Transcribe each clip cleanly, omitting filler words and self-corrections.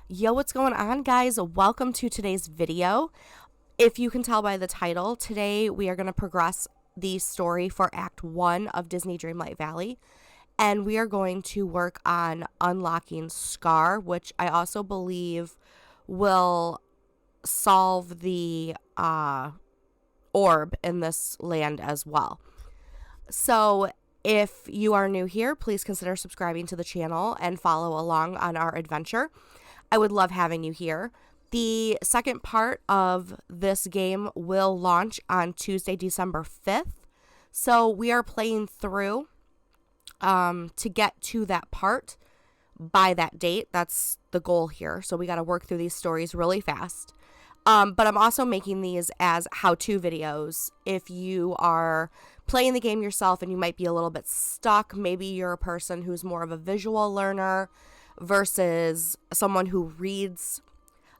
Yo, what's going on, guys? Welcome to today's video. If you can tell by the title, today we are going to progress the story for Act 1 of Disney Dreamlight Valley, and we are going to work on unlocking Scar, which I also believe will solve the orb in this land as well. So if you are new here, please consider subscribing to the channel and follow along on our adventure. I would love having you here. The second part of this game will launch on Tuesday, December 5th. So we are playing through to get to that part by that date. That's the goal here. So we got to work through these stories really fast. But I'm also making these as how-to videos. If you are playing the game yourself and you might be a little bit stuck, maybe you're a person who's more of a visual learner versus someone who reads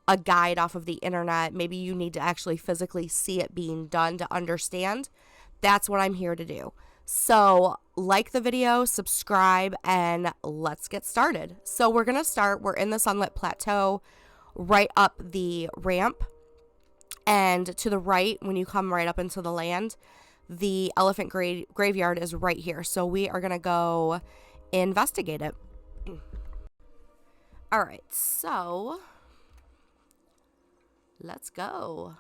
a guide off of the internet. Maybe you need to actually physically see it being done to understand. That's what I'm here to do. So like the video, subscribe, and let's get started. So we're going to start. We're in the Sunlit Plateau, right up the ramp. And to the right, when you come right up into the land, the elephant graveyard is right here. So we are going to go investigate it. All right, so let's go.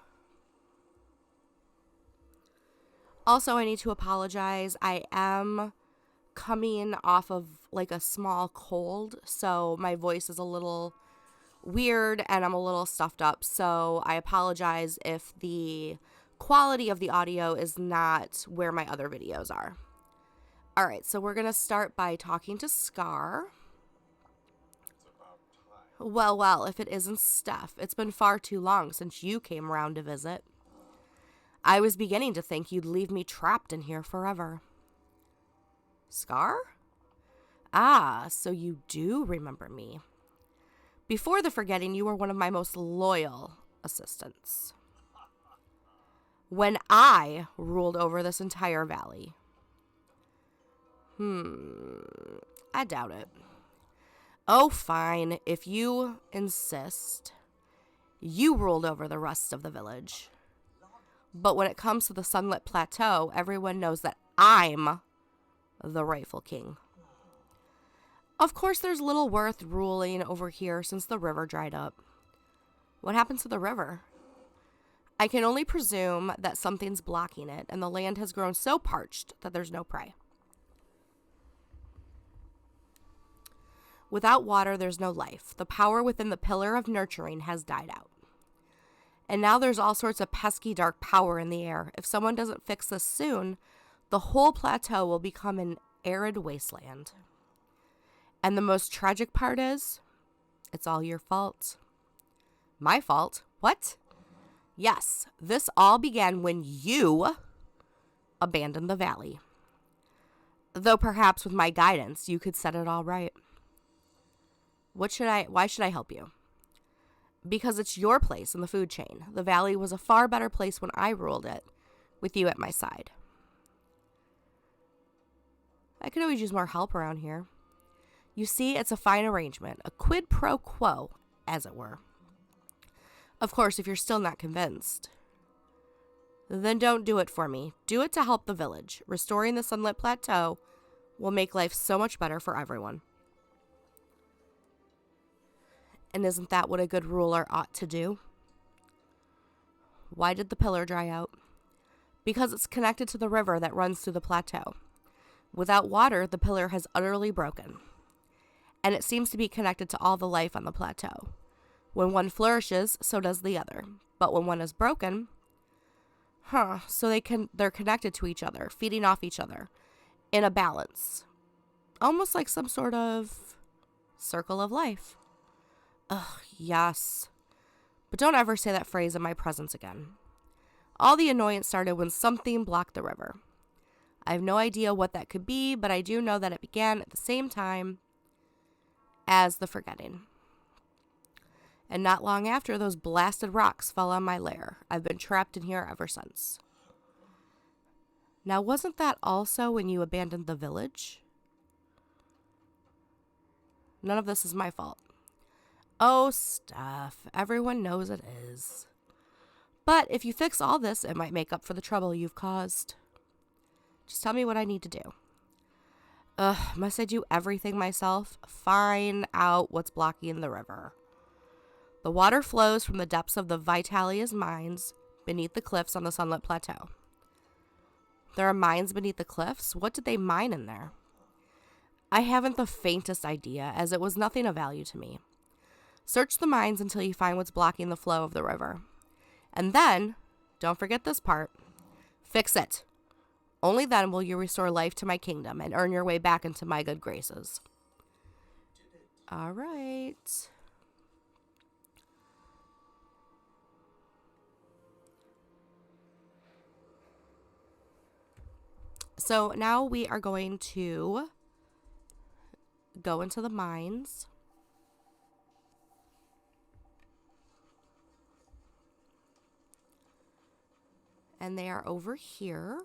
Also, I need to apologize. I am coming off of like a small cold, so my voice is a little weird and I'm a little stuffed up. So I apologize if the quality of the audio is not where my other videos are. All right, so we're going to start by talking to Scar. Well, if it isn't Steph, it's been far too long since you came around to visit. I was beginning to think you'd leave me trapped in here forever. Scar? Ah, so you do remember me. Before the forgetting, you were one of my most loyal assistants. When I ruled over this entire valley. I doubt it. Oh, fine. If you insist. You ruled over the rest of the village. But when it comes to the Sunlit Plateau, everyone knows that I'm the rightful king. Of course, there's little worth ruling over here since the river dried up. What happened to the river? I can only presume that something's blocking it, and the land has grown so parched that there's no prey. Without water, there's no life. The power within the Pillar of Nurturing has died out. And now there's all sorts of pesky dark power in the air. If someone doesn't fix this soon, the whole plateau will become an arid wasteland. And the most tragic part is, it's all your fault. My fault? What? Yes, this all began when you abandoned the valley. Though perhaps with my guidance, you could set it all right. Why should I help you? Because it's your place in the food chain. The valley was a far better place when I ruled it, with you at my side. I could always use more help around here. You see, it's a fine arrangement, a quid pro quo, as it were. Of course, if you're still not convinced, then don't do it for me. Do it to help the village. Restoring the Sunlit Plateau will make life so much better for everyone. And isn't that what a good ruler ought to do? Why did the pillar dry out? Because it's connected to the river that runs through the plateau. Without water, the pillar has utterly broken. And it seems to be connected to all the life on the plateau. When one flourishes, so does the other. But when one is broken, so they're connected to each other, feeding off each other, in a balance. Almost like some sort of circle of life. Ugh, yes. But don't ever say that phrase in my presence again. All the annoyance started when something blocked the river. I have no idea what that could be, but I do know that it began at the same time as the forgetting. And not long after, those blasted rocks fell on my lair. I've been trapped in here ever since. Now, wasn't that also when you abandoned the village? None of this is my fault. Oh, stuff. Everyone knows it is. But if you fix all this, it might make up for the trouble you've caused. Just tell me what I need to do. Ugh, must I do everything myself? Find out what's blocking the river. The water flows from the depths of the Vitalia's mines beneath the cliffs on the Sunlit Plateau. There are mines beneath the cliffs? What did they mine in there? I haven't the faintest idea, as it was nothing of value to me. Search the mines until you find what's blocking the flow of the river. And then, don't forget this part, fix it. Only then will you restore life to my kingdom and earn your way back into my good graces. All right. So now we are going to go into the mines. And they are over here.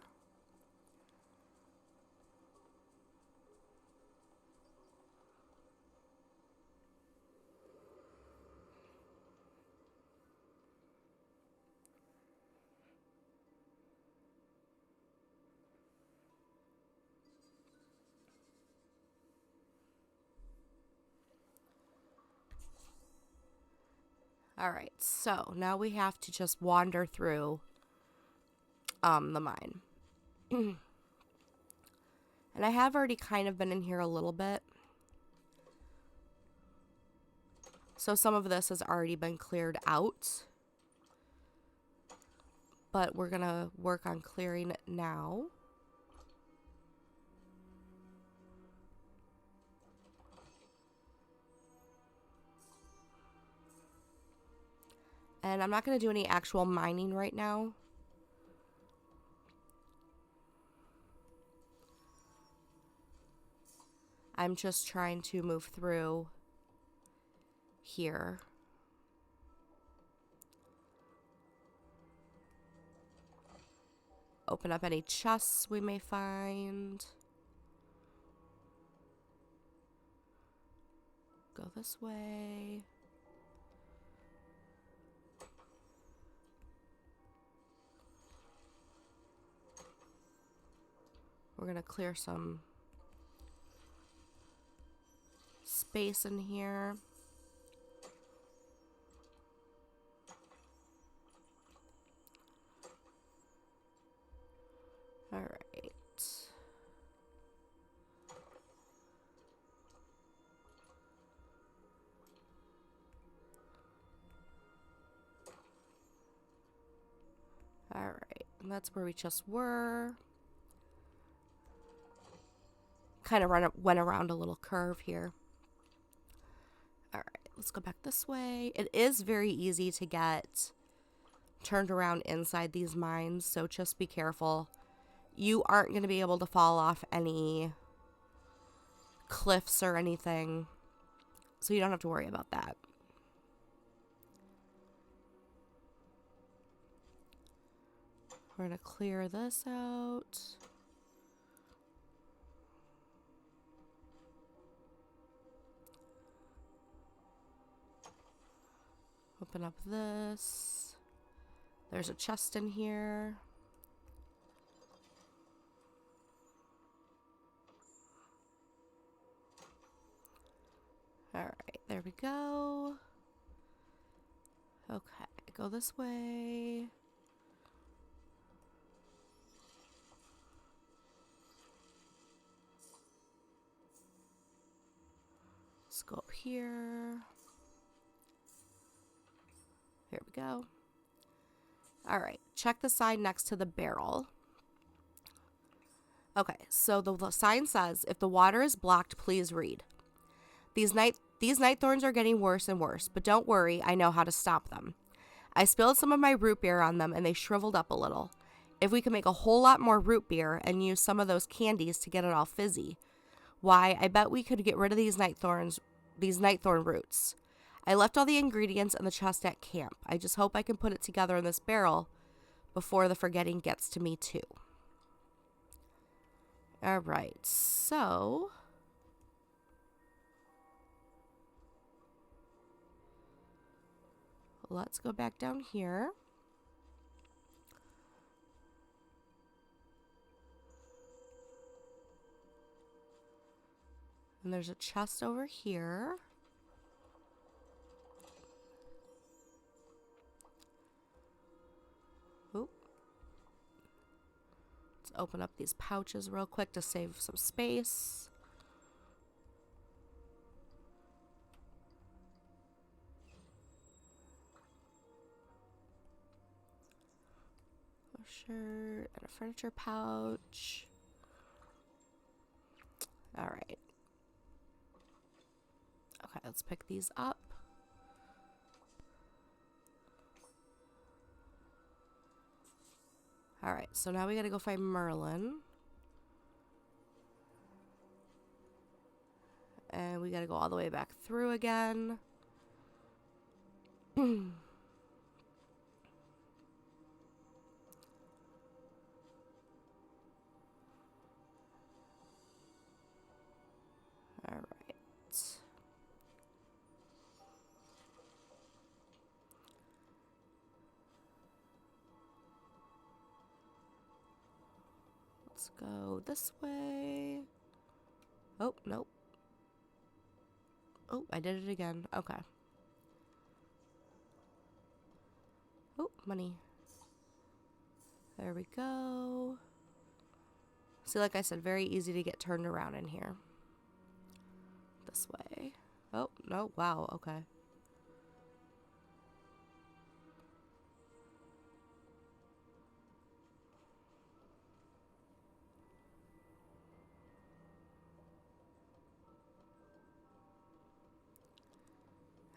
All right, so now we have to just wander through the mine. And I have already kind of been in here a little bit. So some of this has already been cleared out. But we're going to work on clearing it now. And I'm not going to do any actual mining right now. I'm just trying to move through here. Open up any chests we may find. Go this way. We're going to clear some space in here. All right. All right. And that's where we just were. Kind of went around a little curve here. All right, let's go back this way. It is very easy to get turned around inside these mines, so just be careful. You aren't going to be able to fall off any cliffs or anything, so you don't have to worry about that. We're going to clear this out. Open up this. There's a chest in here. All right, there we go. Okay, go this way. Let's go up here. Here we go. All right, check the sign next to the barrel. Okay, so the sign says, if the water is blocked, please read. These night thorns are getting worse and worse, but don't worry, I know how to stop them. I spilled some of my root beer on them and they shriveled up a little. If we could make a whole lot more root beer and use some of those candies to get it all fizzy, why, I bet we could get rid of these night thorn roots. I left all the ingredients in the chest at camp. I just hope I can put it together in this barrel before the forgetting gets to me too. All right, so let's go back down here. And there's a chest over here. Oop. Let's open up these pouches real quick to save some space. A shirt and a furniture pouch. All right. Okay, let's pick these up. All right, so now we gotta go find Merlin. And we gotta go all the way back through again. All right. Let's go this way. Oh, nope. Oh, I did it again. Okay. Oh, money. There we go. See, like I said, very easy to get turned around in here. This way. Oh, no. Wow. Okay.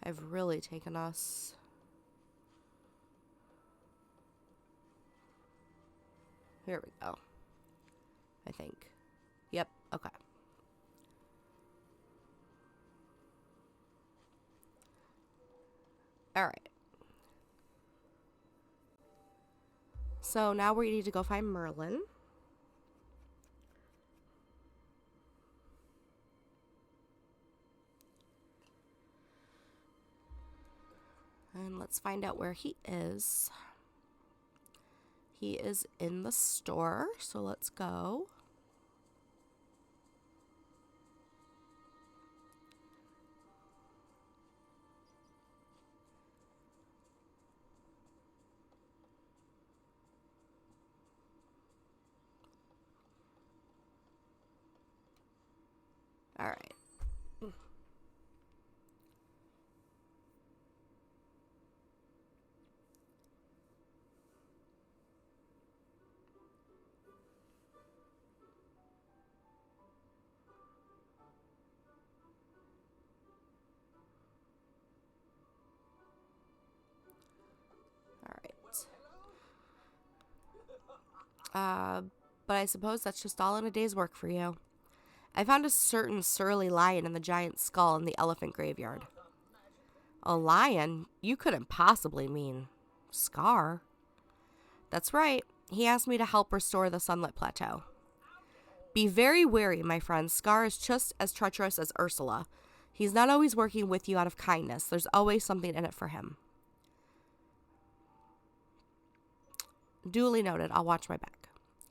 I've really taken us. Here we go. I think. Yep. Okay. All right. So now we need to go find Merlin. And let's find out where he is. He is in the store, so let's go. All right. But I suppose that's just all in a day's work for you. I found a certain surly lion in the giant skull in the elephant graveyard. A lion? You couldn't possibly mean Scar. That's right. He asked me to help restore the Sunlit Plateau. Be very wary, my friend. Scar is just as treacherous as Ursula. He's not always working with you out of kindness. There's always something in it for him. Duly noted. I'll watch my back.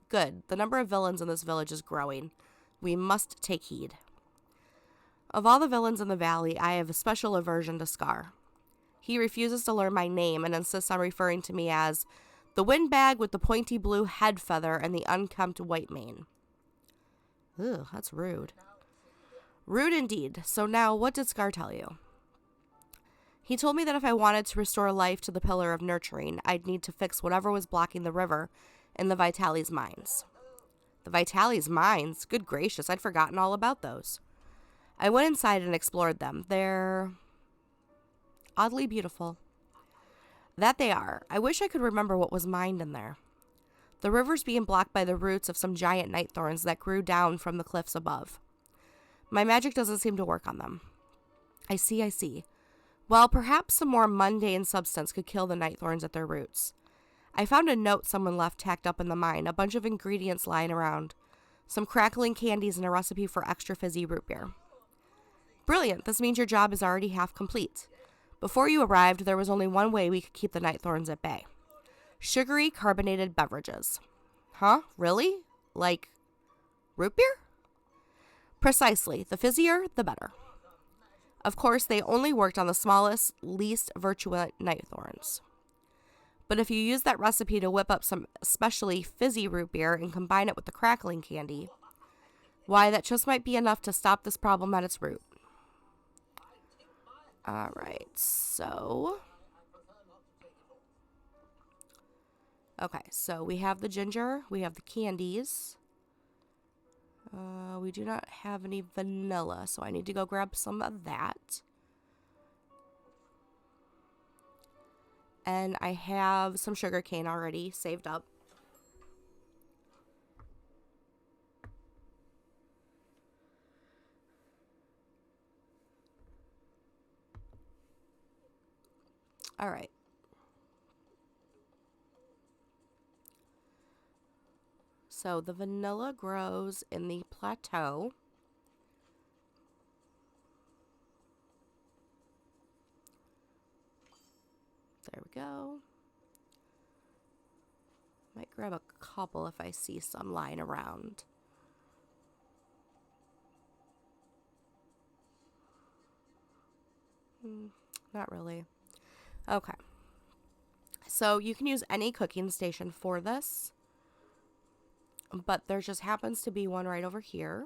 Good. The number of villains in this village is growing. We must take heed. Of all the villains in the valley, I have a special aversion to Scar. He refuses to learn my name and insists on referring to me as the windbag with the pointy blue head feather and the unkempt white mane. Ugh, that's rude. Rude indeed. So now, what did Scar tell you? He told me that if I wanted to restore life to the Pillar of Nurturing, I'd need to fix whatever was blocking the river in the Vitali's mines. The Vitali's mines? Good gracious, I'd forgotten all about those. I went inside and explored them. They're oddly beautiful. That they are. I wish I could remember what was mined in there. The river's being blocked by the roots of some giant night thorns that grew down from the cliffs above. My magic doesn't seem to work on them. I see. Well, perhaps some more mundane substance could kill the night thorns at their roots. I found a note someone left tacked up in the mine, a bunch of ingredients lying around, some crackling candies and a recipe for extra fizzy root beer. Brilliant. This means your job is already half complete. Before you arrived, there was only one way we could keep the night thorns at bay. Sugary carbonated beverages. Huh? Really? Like root beer? Precisely. The fizzier, the better. Of course, they only worked on the smallest, least virulent night thorns. But if you use that recipe to whip up some especially fizzy root beer and combine it with the crackling candy, why, that just might be enough to stop this problem at its root. Alright, so... Okay, so we have the ginger, we have the candies. We do not have any vanilla, so I need to go grab some of that. And I have some sugar cane already saved up. All right. So the vanilla grows in the plateau. There we go. Might grab a couple if I see some lying around. Not really. Okay. So you can use any cooking station for this. But there just happens to be one right over here.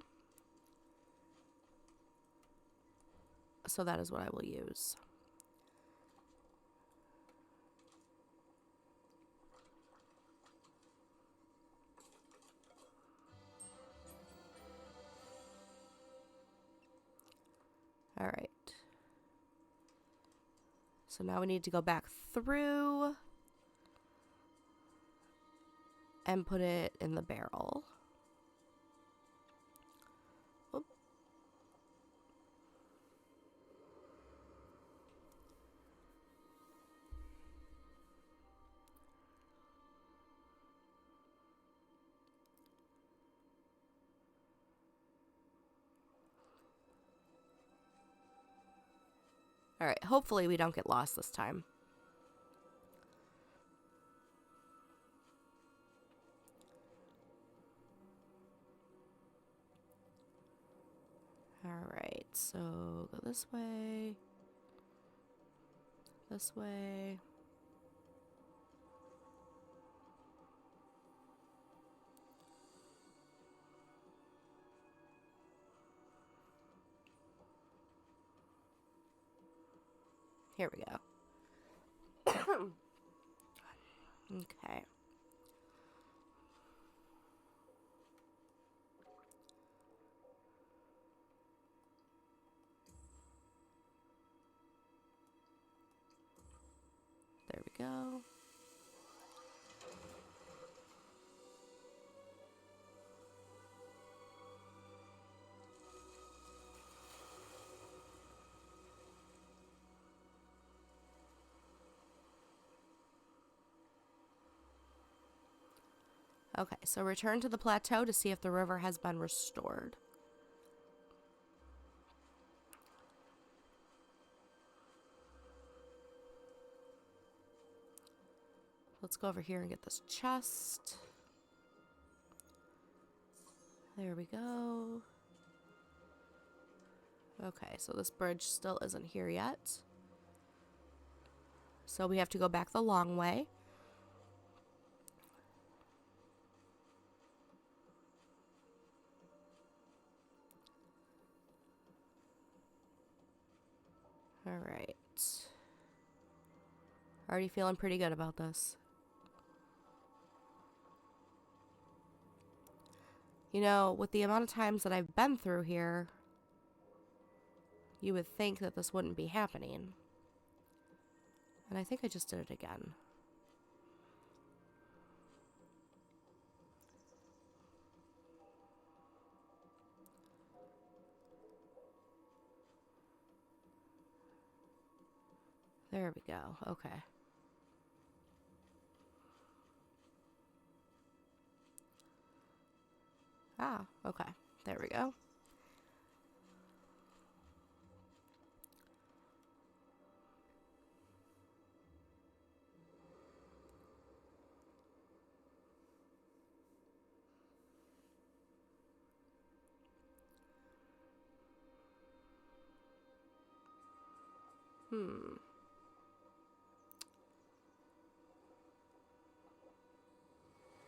So that is what I will use. All right. So now we need to go back through and put it in the barrel. Oop. All right, hopefully we don't get lost this time. All right, so go this way. This way. Here we go. Okay. There we go. Okay, so return to the plateau to see if the river has been restored. Let's go over here and get this chest. There we go. Okay, so this bridge still isn't here yet. So we have to go back the long way. All right. Already feeling pretty good about this. You know, with the amount of times that I've been through here, you would think that this wouldn't be happening. And I think I just did it again. There we go. Okay. Ah, okay. There we go.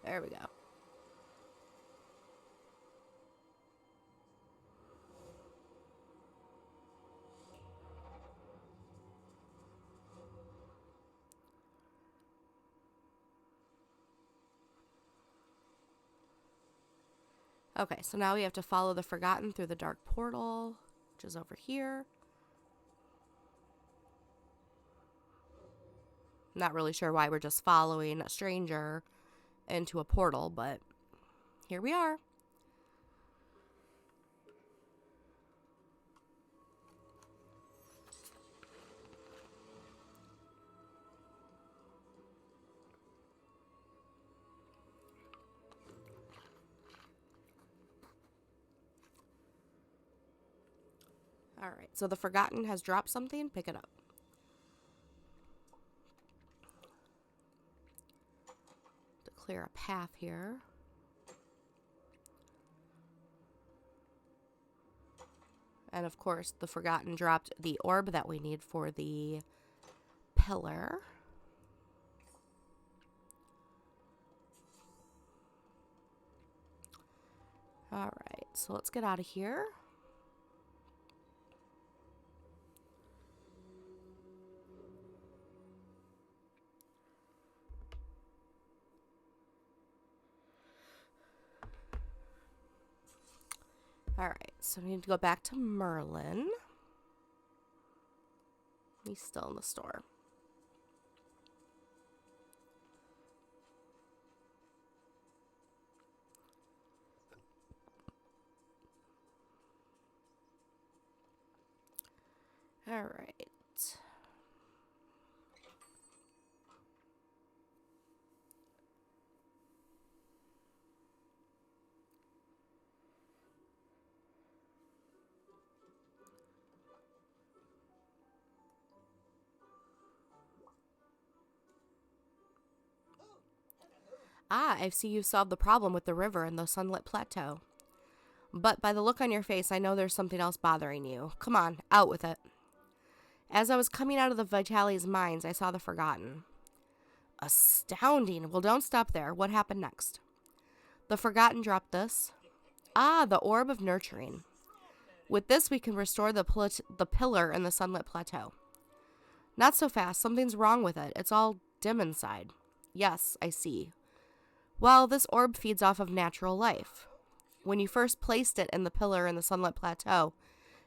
There we go. Okay, so now we have to follow the Forgotten through the dark portal, which is over here. Not really sure why we're just following a stranger into a portal, but here we are. All right, so the Forgotten has dropped something. Pick it up. To clear a path here. And of course, the Forgotten dropped the orb that we need for the pillar. All right, so let's get out of here. All right, so we need to go back to Merlin. He's still in the store. All right. Ah, I see you solved the problem with the river and the Sunlit Plateau. But by the look on your face, I know there's something else bothering you. Come on, out with it. As I was coming out of the Vitali's mines, I saw the Forgotten. Astounding. Well, don't stop there. What happened next? The Forgotten dropped this. Ah, the Orb of Nurturing. With this, we can restore the pillar in the Sunlit Plateau. Not so fast. Something's wrong with it. It's all dim inside. Yes, I see. Well, this orb feeds off of natural life. When you first placed it in the pillar in the Sunlit Plateau,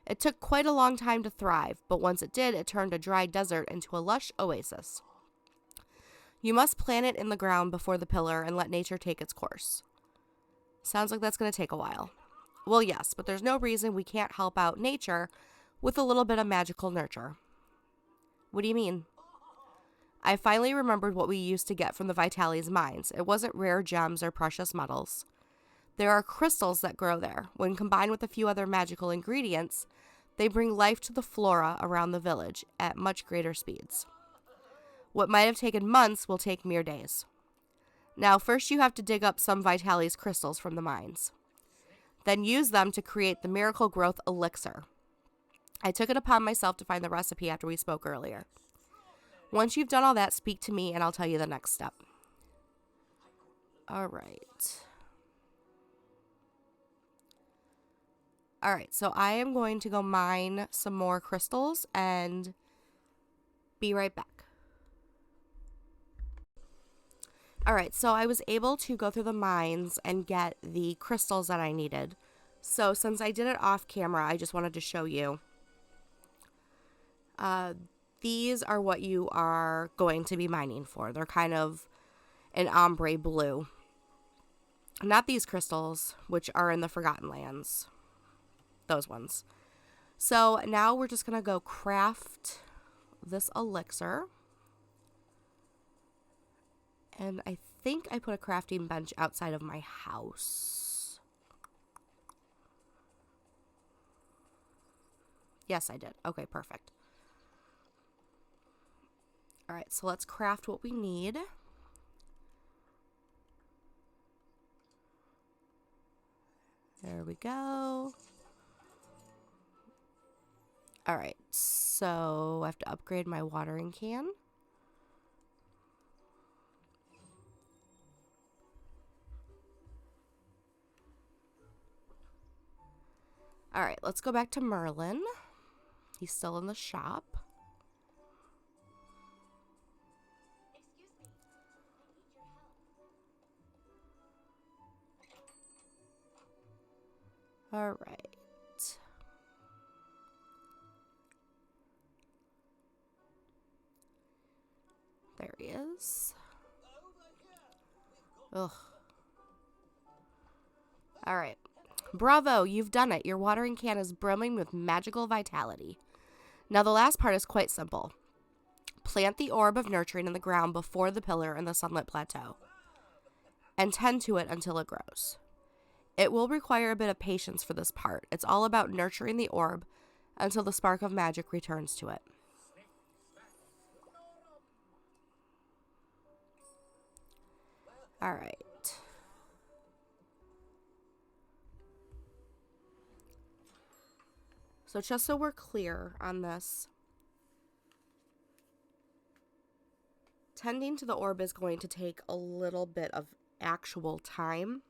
it took quite a long time to thrive, but once it did, it turned a dry desert into a lush oasis. You must plant it in the ground before the pillar and let nature take its course. Sounds like that's going to take a while. Well, yes, but there's no reason we can't help out nature with a little bit of magical nurture. What do you mean? I finally remembered what we used to get from the Vitali's mines. It wasn't rare gems or precious metals. There are crystals that grow there. When combined with a few other magical ingredients, they bring life to the flora around the village at much greater speeds. What might have taken months will take mere days. Now, first you have to dig up some Vitali's crystals from the mines. Then use them to create the miracle growth elixir. I took it upon myself to find the recipe after we spoke earlier. Once you've done all that, speak to me and I'll tell you the next step. All right. All right, so I am going to go mine some more crystals and be right back. All right, so I was able to go through the mines and get the crystals that I needed. So since I did it off camera, I just wanted to show you. These are what you are going to be mining for. They're kind of an ombre blue. Not these crystals, which are in the Forgotten Lands. Those ones. So now we're just going to go craft this elixir. And I think I put a crafting bench outside of my house. Yes, I did. Okay, perfect. All right, so let's craft what we need. There we go. All right, So I have to upgrade my watering can. All right, let's go back to Merlin. He's still in the shop. All right. There he is. Ugh. All right. Bravo, you've done it. Your watering can is brimming with magical vitality. Now the last part is quite simple. Plant the Orb of Nurturing in the ground before the pillar in the Sunlit Plateau, and tend to it until it grows. It will require a bit of patience for this part. It's all about nurturing the orb until the spark of magic returns to it. All right. So just so we're clear on this, tending to the orb is going to take a little bit of actual time.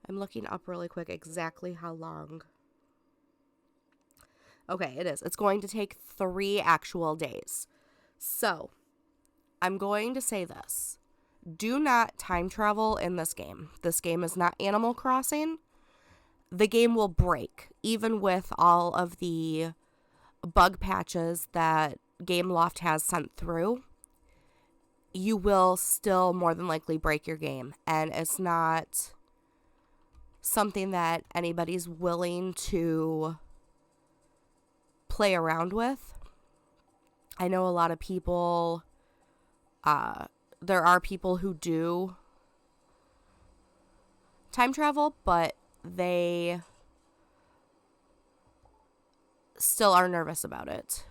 I'm looking up really quick exactly how long. Okay, it is. It's going to take 3 actual days. So, I'm going to say this. Do not time travel in this game. This game is not Animal Crossing. The game will break, even with all of the bug patches that Gameloft has sent through. You will still more than likely break your game, and it's not something that anybody's willing to play around with. I know a lot of people, there are people who do time travel, but they still are nervous about it.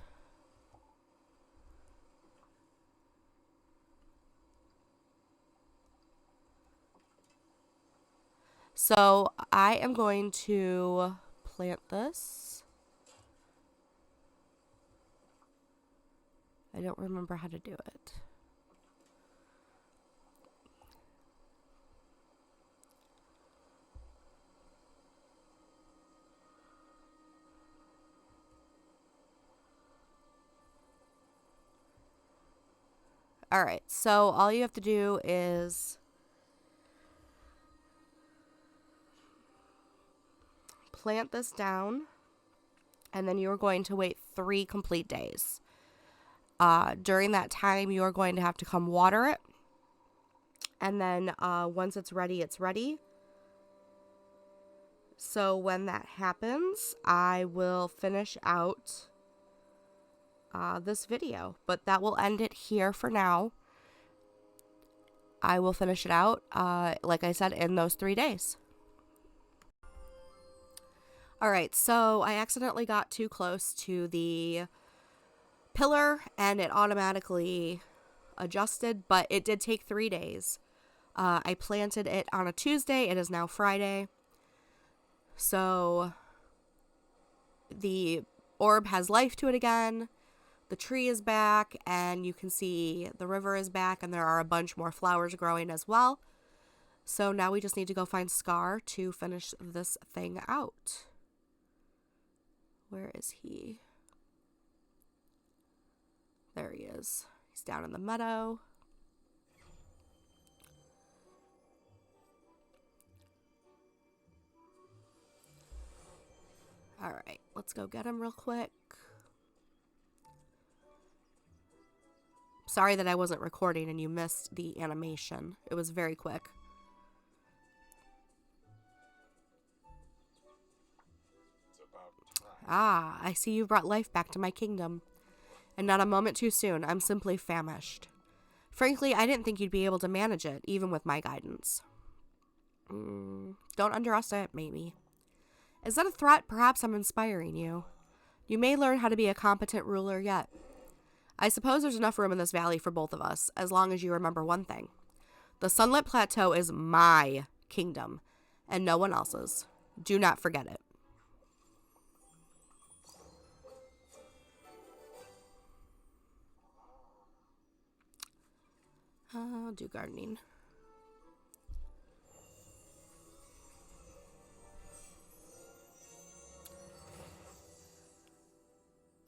So I am going to plant this. I don't remember how to do it. All right, so all you have to do is plant this down, and then you're going to wait 3 complete days. During that time, you're going to have to come water it, and then once it's ready, it's ready. So when that happens, I will finish out this video, but that will end it here for now. I will finish it out, like I said, in those 3 days. All right, so I accidentally got too close to the pillar and it automatically adjusted, but it did take 3 days. I planted it on a Tuesday. It is now Friday. So the orb has life to it again. The tree is back, and you can see the river is back, and there are a bunch more flowers growing as well. So now we just need to go find Scar to finish this thing out. Where is he? There he is. He's down in the meadow. All right, let's go get him real quick. Sorry that I wasn't recording and you missed the animation. It was very quick. Ah, I see you brought life back to my kingdom. And not a moment too soon. I'm simply famished. Frankly, I didn't think you'd be able to manage it, even with my guidance. Don't underestimate me. Is that a threat? Perhaps I'm inspiring you. You may learn how to be a competent ruler yet. I suppose there's enough room in this valley for both of us, as long as you remember one thing. The Sunlit Plateau is my kingdom, and no one else's. Do not forget it. I'll do gardening.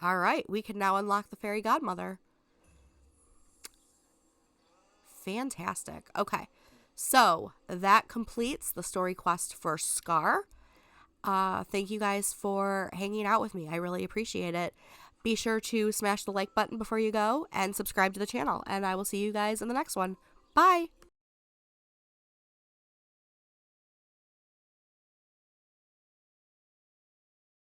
All right, we can now unlock the fairy godmother. Fantastic. Okay, so that completes the story quest for Scar. Thank you guys for hanging out with me. I really appreciate it. Be sure to smash the like button before you go and subscribe to the channel. And I will see you guys in the next one. Bye.